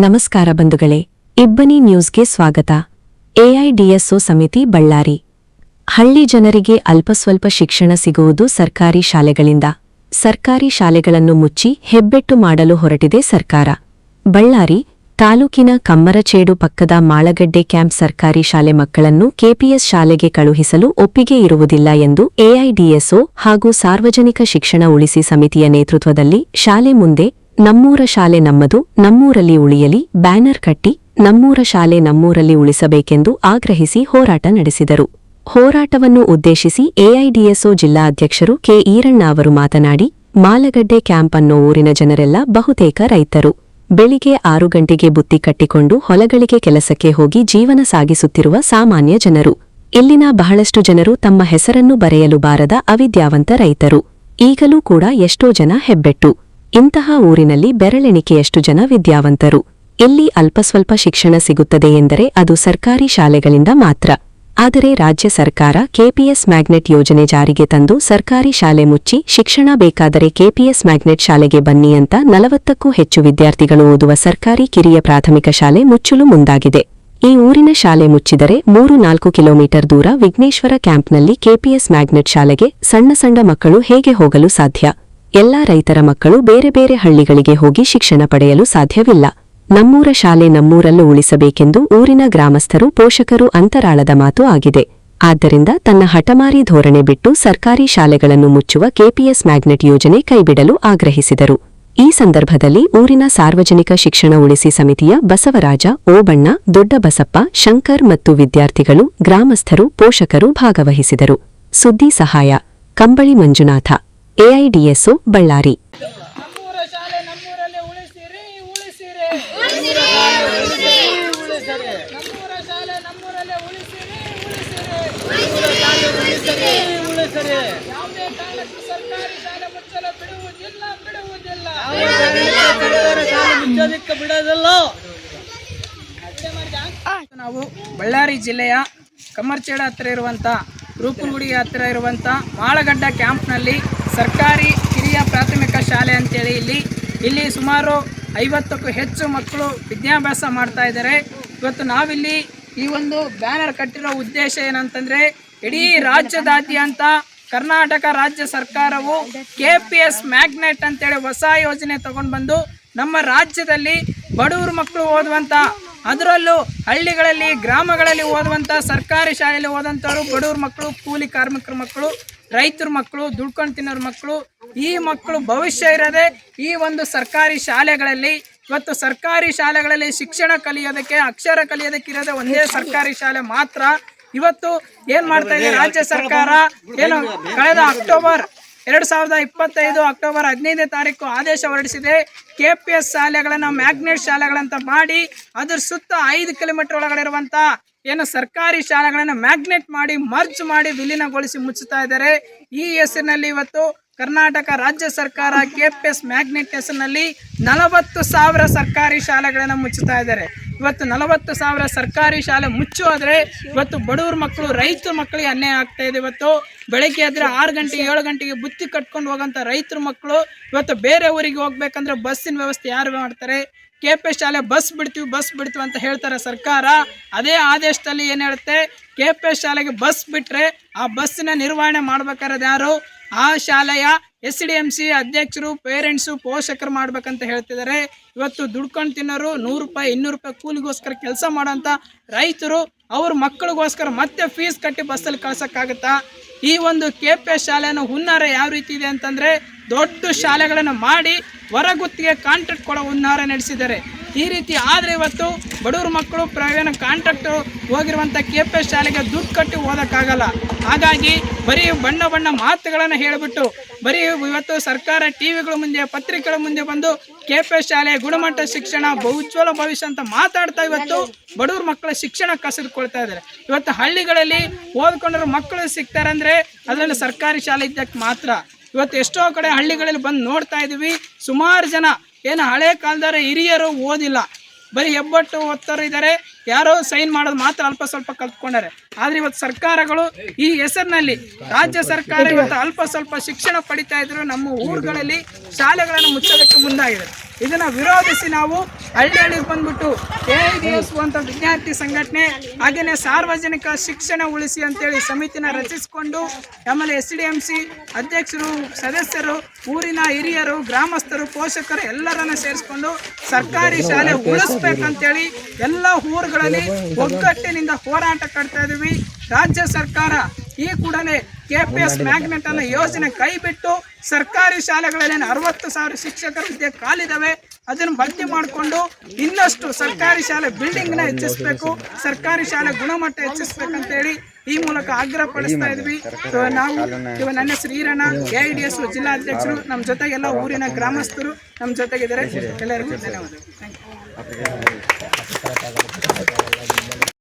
ನಮಸ್ಕಾರ ಬಂಧುಗಳೇ, ಇಬ್ಬನಿ ನ್ಯೂಸ್ಗೆ ಸ್ವಾಗತ. ಎಐಡಿಎಸ್ಒ ಸಮಿತಿ ಬಳ್ಳಾರಿ. ಹಳ್ಳಿ ಜನರಿಗೆ ಅಲ್ಪಸ್ವಲ್ಪ ಶಿಕ್ಷಣ ಸಿಗುವುದು ಸರ್ಕಾರಿ ಶಾಲೆಗಳಿಂದ. ಸರ್ಕಾರಿ ಶಾಲೆಗಳನ್ನು ಮುಚ್ಚಿ ಹೆಬ್ಬೆಟ್ಟು ಮಾಡಲು ಹೊರಟಿದೆ ಸರ್ಕಾರ. ಬಳ್ಳಾರಿ ತಾಲೂಕಿನ ಕಮ್ಮರಚೇಡು ಪಕ್ಕದ ಮಾಳಗಡ್ಡೆ ಕ್ಯಾಂಪ್ ಸರ್ಕಾರಿ ಶಾಲೆ ಮಕ್ಕಳನ್ನು ಕೆಪಿಎಸ್ ಶಾಲೆಗೆ ಕಳುಹಿಸಲು ಒಪ್ಪಿಗೆ ಇರುವುದಿಲ್ಲ ಎಂದು ಎಐಡಿಎಸ್ಒ ಹಾಗೂ ಸಾರ್ವಜನಿಕ ಶಿಕ್ಷಣ ಉಳಿಸಿ ಸಮಿತಿಯ ನೇತೃತ್ವದಲ್ಲಿ ಶಾಲೆ ಮುಂದೆ ನಮ್ಮೂರ ಶಾಲೆ ನಮ್ಮದು, ನಮ್ಮೂರಲ್ಲಿ ಉಳಿಯಲಿ ಬ್ಯಾನರ್ ಕಟ್ಟಿ ನಮ್ಮೂರ ಶಾಲೆ ನಮ್ಮೂರಲ್ಲಿ ಉಳಿಸಬೇಕೆಂದು ಆಗ್ರಹಿಸಿ ಹೋರಾಟ ನಡೆಸಿದರು. ಹೋರಾಟವನ್ನು ಉದ್ದೇಶಿಸಿ ಎಐಡಿಎಸ್ಒ ಜಿಲ್ಲಾ ಅಧ್ಯಕ್ಷರು ಕೆ ಈರಣ್ಣ ಅವರು ಮಾತನಾಡಿ, ಮಾಲಗಡ್ಡೆ ಕ್ಯಾಂಪ್ ಅನ್ನೋ ಊರಿನ ಜನರೆಲ್ಲ ಬಹುತೇಕ ರೈತರು. ಬೆಳಿಗ್ಗೆ 6 ಗಂಟೆಗೆ ಬುತ್ತಿ ಕಟ್ಟಿಕೊಂಡು ಹೊಲಗಳಿಗೆ ಕೆಲಸಕ್ಕೆ ಹೋಗಿ ಜೀವನ ಸಾಗಿಸುತ್ತಿರುವ ಸಾಮಾನ್ಯ ಜನರು. ಇಲ್ಲಿನ ಬಹಳಷ್ಟು ಜನರು ತಮ್ಮ ಹೆಸರನ್ನು ಬರೆಯಲು ಬಾರದ ಅವಿದ್ಯಾವಂತ ರೈತರು. ಈಗಲೂ ಕೂಡ ಎಷ್ಟೋ ಜನ ಹೆಬ್ಬೆಟ್ಟು. ಇಂತಹ ಊರಿನಲ್ಲಿ ಬೆರಳೆಣಿಕೆಯಷ್ಟು ಜನ ವಿದ್ಯಾವಂತರು. ಇಲ್ಲಿ ಅಲ್ಪಸ್ವಲ್ಪ ಶಿಕ್ಷಣ ಸಿಗುತ್ತದೆ ಎಂದರೆ ಅದು ಸರ್ಕಾರಿ ಶಾಲೆಗಳಿಂದ ಮಾತ್ರ. ಆದರೆ ರಾಜ್ಯ ಸರ್ಕಾರ ಕೆಪಿಎಸ್ ಮ್ಯಾಗ್ನೆಟ್ ಯೋಜನೆ ಜಾರಿಗೆ ತಂದು ಸರ್ಕಾರಿ ಶಾಲೆ ಮುಚ್ಚಿ ಶಿಕ್ಷಣ ಬೇಕಾದರೆ ಕೆಪಿಎಸ್ ಮ್ಯಾಗ್ನೆಟ್ ಶಾಲೆಗೆ ಬನ್ನಿ ಅಂತ 40ಕ್ಕೂ ಹೆಚ್ಚು ವಿದ್ಯಾರ್ಥಿಗಳು ಓದುವ ಸರ್ಕಾರಿ ಕಿರಿಯ ಪ್ರಾಥಮಿಕ ಶಾಲೆ ಮುಚ್ಚಲು ಮುಂದಾಗಿದೆ. ಈ ಊರಿನ ಶಾಲೆ ಮುಚ್ಚಿದರೆ 3-4 ಕಿಲೋಮೀಟರ್ ದೂರ ವಿಘ್ನೇಶ್ವರ ಕ್ಯಾಂಪ್ನಲ್ಲಿ ಕೆಪಿಎಸ್ ಮ್ಯಾಗ್ನೆಟ್ ಶಾಲೆಗೆ ಸಣ್ಣ ಮಕ್ಕಳು ಹೇಗೆ ಹೋಗಲು ಸಾಧ್ಯ? ಎಲ್ಲಾ ರೈತರ ಮಕ್ಕಳು ಬೇರೆ ಬೇರೆ ಹಳ್ಳಿಗಳಿಗೆ ಹೋಗಿ ಶಿಕ್ಷಣ ಪಡೆಯಲು ಸಾಧ್ಯವಿಲ್ಲ. ನಮ್ಮೂರ ಶಾಲೆ ನಮ್ಮೂರಲ್ಲೂ ಉಳಿಸಬೇಕೆಂದು ಊರಿನ ಗ್ರಾಮಸ್ಥರು, ಪೋಷಕರು ಅಂತರಾಳದ ಮಾತು ಆಗಿದೆ. ಆದ್ದರಿಂದ ತನ್ನ ಹಠಮಾರಿ ಧೋರಣೆ ಬಿಟ್ಟು ಸರ್ಕಾರಿ ಶಾಲೆಗಳನ್ನು ಮುಚ್ಚುವ ಕೆಪಿಎಸ್ ಮ್ಯಾಗ್ನೆಟ್ ಯೋಜನೆ ಕೈಬಿಡಲು ಆಗ್ರಹಿಸಿದರು. ಈ ಸಂದರ್ಭದಲ್ಲಿ ಊರಿನ ಸಾರ್ವಜನಿಕ ಶಿಕ್ಷಣ ಉಳಿಸಿ ಸಮಿತಿಯ ಬಸವರಾಜ, ಓಬಣ್ಣ, ದೊಡ್ಡಬಸಪ್ಪ, ಶಂಕರ್ ಮತ್ತು ವಿದ್ಯಾರ್ಥಿಗಳು, ಗ್ರಾಮಸ್ಥರು, ಪೋಷಕರು ಭಾಗವಹಿಸಿದರು. ಸುದ್ದಿ ಸಹಾಯ ಕಂಬಳಿ ಮಂಜುನಾಥ, ಎಐಡಿಎಸ್ಒ ಬಳ್ಳಾರಿ. ನಾವು ಬಳ್ಳಾರಿ ಜಿಲ್ಲೆಯ ಕಮ್ಮರಚೇಡು ಹತ್ತಿರ ಇರುವಂಥ ರೂಪನಗುಡಿ ಹತ್ತಿರ ಇರುವಂಥ ಮಾಳಗಡ್ಡ ಕ್ಯಾಂಪ್ನಲ್ಲಿ ಸರ್ಕಾರಿ ಕಿರಿಯ ಪ್ರಾಥಮಿಕ ಶಾಲೆ ಅಂತೇಳಿ ಇಲ್ಲಿ ಸುಮಾರು 50ಕ್ಕೂ ಹೆಚ್ಚು ಮಕ್ಕಳು ವಿದ್ಯಾಭ್ಯಾಸ ಮಾಡ್ತಾ ಇದ್ದಾರೆ. ಇವತ್ತು ನಾವಿಲ್ಲಿ ಈ ಒಂದು ಬ್ಯಾನರ್ ಕಟ್ಟಿರೋ ಉದ್ದೇಶ ಏನಂತಂದರೆ, ಇಡೀ ರಾಜ್ಯದಾದ್ಯಂತ ಕರ್ನಾಟಕ ರಾಜ್ಯ ಸರ್ಕಾರವು ಕೆಪಿಎಸ್ ಮ್ಯಾಗ್ನೆಟ್ ಅಂತೇಳಿ ಹೊಸ ಯೋಜನೆ ತಗೊಂಡು ಬಂದು ನಮ್ಮ ರಾಜ್ಯದಲ್ಲಿ ಬಡವರು ಮಕ್ಕಳು ಓದುವಂಥ, ಅದರಲ್ಲೂ ಹಳ್ಳಿಗಳಲ್ಲಿ ಗ್ರಾಮಗಳಲ್ಲಿ ಓದುವಂಥ ಸರ್ಕಾರಿ ಶಾಲೆಯಲ್ಲಿ ಓದಂಥವ್ರು ಬಡವ್ರ ಮಕ್ಕಳು, ಕೂಲಿ ಕಾರ್ಮಿಕರ ಮಕ್ಕಳು, ರೈತರ ಮಕ್ಕಳು, ದುಡ್ಕೊಂಡು ತಿನ್ನೋರ ಮಕ್ಕಳು, ಈ ಮಕ್ಕಳು ಭವಿಷ್ಯ ಇರೋದೇ ಈ ಒಂದು ಸರ್ಕಾರಿ ಶಾಲೆಗಳಲ್ಲಿ. ಇವತ್ತು ಸರ್ಕಾರಿ ಶಾಲೆಗಳಲ್ಲಿ ಶಿಕ್ಷಣ ಕಲಿಯೋದಕ್ಕೆ, ಅಕ್ಷರ ಕಲಿಯೋದಕ್ಕೆ ಇರೋದೇ ಒಂದೇ ಸರ್ಕಾರಿ ಶಾಲೆ ಮಾತ್ರ. ಇವತ್ತು ಏನು ಮಾಡ್ತಾ ಇದೆ ರಾಜ್ಯ ಸರ್ಕಾರ, ಏನು ಕಳೆದ ಅಕ್ಟೋಬರ್ 2025 ಅಕ್ಟೋಬರ್ 15ನೇ ತಾರೀಕು ಆದೇಶ ಹೊರಡಿಸಿದೆ. ಕೆಪಿಎಸ್ ಶಾಲೆಗಳನ್ನು ಮ್ಯಾಗ್ನೆಟ್ ಶಾಲೆಗಳಂತ ಮಾಡಿ ಅದ್ರ ಸುತ್ತ 5 ಕಿಲೋಮೀಟರ್ ಒಳಗಡೆ ಇರುವಂಥ ಏನು ಸರ್ಕಾರಿ ಶಾಲೆಗಳನ್ನು ಮ್ಯಾಗ್ನೆಟ್ ಮಾಡಿ ಮರ್ಜ್ ಮಾಡಿ ವಿಲೀನಗೊಳಿಸಿ ಮುಚ್ಚುತ್ತಾ ಇದ್ದಾರೆ. ಈ ಹೆಸರಿನಲ್ಲಿ ಇವತ್ತು ಕರ್ನಾಟಕ ರಾಜ್ಯ ಸರ್ಕಾರ ಕೆಪಿಎಸ್ ಮ್ಯಾಗ್ನೆಟ್ ಹೆಸರಿನಲ್ಲಿ 40,000 ಸರ್ಕಾರಿ ಶಾಲೆಗಳನ್ನು ಮುಚ್ಚುತ್ತಾ ಇದ್ದಾರೆ. ಇವತ್ತು 40,000 ಸರ್ಕಾರಿ ಶಾಲೆ ಮುಚ್ಚೋದ್ರೆ ಇವತ್ತು ಬಡವ್ರ ಮಕ್ಕಳು, ರೈತರ ಮಕ್ಕಳಿಗೆ ಅನ್ಯಾಯ ಆಗ್ತಾ ಇದೆ. ಇವತ್ತು ಬೆಳಗ್ಗೆ ಎದ್ರೆ 6 ಗಂಟೆಗೆ 7 ಗಂಟೆಗೆ ಬುತ್ತಿ ಕಟ್ಕೊಂಡು ಹೋಗೋಂಥ ರೈತರ ಮಕ್ಕಳು ಇವತ್ತು ಬೇರೆ ಊರಿಗೆ ಹೋಗ್ಬೇಕಂದ್ರೆ ಬಸ್ಸಿನ ವ್ಯವಸ್ಥೆ ಯಾರು ಮಾಡ್ತಾರೆ? ಕೆಪಿಎಸ್ ಶಾಲೆ ಬಸ್ ಬಿಡ್ತೀವಿ ಅಂತ ಹೇಳ್ತಾರೆ ಸರ್ಕಾರ. ಅದೇ ಆದೇಶದಲ್ಲಿ ಏನು ಹೇಳುತ್ತೆ, ಕೆಪಿಎಸ್ ಶಾಲೆಗೆ ಬಸ್ ಬಿಟ್ಟರೆ ಆ ಬಸ್ಸಿನ ನಿರ್ವಹಣೆ ಮಾಡ್ಬೇಕಾದ್ರೆ ಯಾರು? ಆ ಶಾಲೆಯ SDMC ಅಧ್ಯಕ್ಷರು, ಪೇರೆಂಟ್ಸು, ಪೋಷಕರು ಮಾಡ್ಬೇಕಂತ ಹೇಳ್ತಿದ್ದಾರೆ. ಇವತ್ತು ದುಡ್ಕೊಂಡು ತಿನ್ನೋರು 100 ರೂಪಾಯಿ 200 ರೂಪಾಯಿ ಕೂಲಿಗೋಸ್ಕರ ಕೆಲಸ ಮಾಡೋಂಥ ರೈತರು ಅವ್ರ ಮಕ್ಕಳಿಗೋಸ್ಕರ ಮತ್ತೆ ಫೀಸ್ ಕಟ್ಟಿ ಬಸ್ಸಲ್ಲಿ ಕಳ್ಸೋಕ್ಕಾಗುತ್ತಾ? ಈ ಒಂದು ಕೆಪಿಎಸ್ ಶಾಲೆಯನ್ನು ಹುನ್ನಾರ ಯಾವ ರೀತಿ ಇದೆ ಅಂತಂದರೆ, ದೊಡ್ಡ ಶಾಲೆಗಳನ್ನು ಮಾಡಿ ಹೊರಗುತ್ತಿಗೆ ಕಾಂಟ್ರಾಕ್ಟ್ ಕೊಡೋ ಹುನ್ನಾರ ನಡೆಸಿದ್ದಾರೆ. ಈ ರೀತಿ ಆದರೆ ಇವತ್ತು ಬಡವ್ರ ಮಕ್ಕಳು ಪ್ರಯಾಣ ಕಾಂಟ್ರಾಕ್ಟ್ ಹೋಗಿರುವಂಥ ಕೆಪಿಎಸ್ ಶಾಲೆಗೆ ದುಡ್ಡು ಕಟ್ಟಿ ಓದೋಕ್ಕಾಗಲ್ಲ. ಹಾಗಾಗಿ ಬರೀ ಬಣ್ಣ ಮಾತುಗಳನ್ನು ಹೇಳಿಬಿಟ್ಟು ಬರೀ ಇವತ್ತು ಸರ್ಕಾರ ಟಿವಿಗಳ ಮುಂದೆ, ಪತ್ರಿಕೆಗಳ ಮುಂದೆ ಬಂದು ಕೆಪಿಎಸ್ ಶಾಲೆ ಗುಣಮಟ್ಟ ಶಿಕ್ಷಣ, ಉಜ್ವಲ ಭವಿಷ್ಯ ಅಂತ ಮಾತಾಡ್ತಾ ಇವತ್ತು ಬಡವ್ರ ಮಕ್ಕಳ ಶಿಕ್ಷಣ ಕಸಿದುಕೊಳ್ತಾ ಇದ್ದಾರೆ. ಇವತ್ತು ಹಳ್ಳಿಗಳಲ್ಲಿ ಓದ್ಕೊಂಡಿರೋ ಮಕ್ಕಳು ಸಿಗ್ತಾರೆ ಅಂದರೆ ಅದರಲ್ಲಿ ಸರ್ಕಾರಿ ಶಾಲೆ ಇದ್ದಕ್ಕೆ ಮಾತ್ರ. ಇವತ್ತು ಎಷ್ಟೋ ಕಡೆ ಹಳ್ಳಿಗಳಲ್ಲಿ ಬಂದು ನೋಡ್ತಾ ಇದ್ದೀವಿ, ಸುಮಾರು ಜನ ಏನು ಹಳೆ ಕಾಲದವರ ಹಿರಿಯರು ಓದಿಲ್ಲ, ಬರೀ ಹೆಬ್ಬಟ್ಟು ಓದ್ತಾರೆ ಇದ್ದಾರೆ, ಯಾರೋ ಸೈನ್ ಮಾಡೋದು ಮಾತ್ರ ಅಲ್ಪ ಸ್ವಲ್ಪ ಕಲ್ತ್ಕೊಂಡಾರೆ. ಆದರೆ ಇವತ್ತು ಸರ್ಕಾರಗಳು ಈ ಹೆಸರಿನಲ್ಲಿ ರಾಜ್ಯ ಸರ್ಕಾರ ಇವತ್ತು ಅಲ್ಪ ಸ್ವಲ್ಪ ಶಿಕ್ಷಣ ಪಡಿತಾ ಇದ್ರು ನಮ್ಮ ಊರುಗಳಲ್ಲಿ ಶಾಲೆಗಳನ್ನು ಮುಚ್ಚೋದಕ್ಕೆ ಮುಂದಾಗಿದೆ. ಇದನ್ನು ವಿರೋಧಿಸಿ ನಾವು ಹಳ್ಳಿಗೆ ಬಂದ್ಬಿಟ್ಟು AIDS ಅಂತ ವಿದ್ಯಾರ್ಥಿ ಸಂಘಟನೆ ಹಾಗೆಯೇ ಸಾರ್ವಜನಿಕ ಶಿಕ್ಷಣ ಉಳಿಸಿ ಅಂತೇಳಿ ಸಮಿತಿನ ರಚಿಸಿಕೊಂಡು ಆಮೇಲೆ SDMC ಅಧ್ಯಕ್ಷರು ಸದಸ್ಯರು ಊರಿನ ಹಿರಿಯರು ಗ್ರಾಮಸ್ಥರು ಪೋಷಕರು ಎಲ್ಲರನ್ನ ಸೇರಿಸ್ಕೊಂಡು ಸರ್ಕಾರಿ ಶಾಲೆ ಉಳಿಸ್ಬೇಕಂತೇಳಿ ಎಲ್ಲ ಊರುಗಳಲ್ಲಿ ಒಗ್ಗಟ್ಟಿನಿಂದ ಹೋರಾಟ ಕಟ್ತಾ ಇದೀವಿ. ರಾಜ್ಯ ಸರ್ಕಾರ ಈ ಕೂಡಲೇ KPS ಮ್ಯಾಗ್ನೆಟ್ ಅನ್ನೋ ಯೋಜನೆ ಕೈ ಬಿಟ್ಟು ಸರ್ಕಾರಿ ಶಾಲೆಗಳಲ್ಲಿ 60,000 ಶಿಕ್ಷಕರ ಹುದ್ದೆ ಖಾಲಿದಾವೆ, ಅದನ್ನು ಭರ್ತಿ ಮಾಡಿಕೊಂಡು ಇನ್ನಷ್ಟು ಸರ್ಕಾರಿ ಶಾಲೆ ಬಿಲ್ಡಿಂಗ್ನ ಹೆಚ್ಚಿಸಬೇಕು, ಸರ್ಕಾರಿ ಶಾಲೆ ಗುಣಮಟ್ಟ ಹೆಚ್ಚಿಸ್ಬೇಕಂತ ಹೇಳಿ ಈ ಮೂಲಕ ಆಗ್ರಹ ಪಡಿಸ್ತಾ ಇದ್ವಿ. ನಾವು ನನ್ನ ಹೆಸರು ಈರಣ್ಣ, AIDS ಜಿಲ್ಲಾಧ್ಯಕ್ಷರು. ನಮ್ಮ ಜೊತೆಗೆಲ್ಲ ಊರಿನ ಗ್ರಾಮಸ್ಥರು ನಮ್ಮ ಜೊತೆಗಿದ್ದಾರೆ. ಎಲ್ಲರಿಗೂ ಧನ್ಯವಾದಗಳು.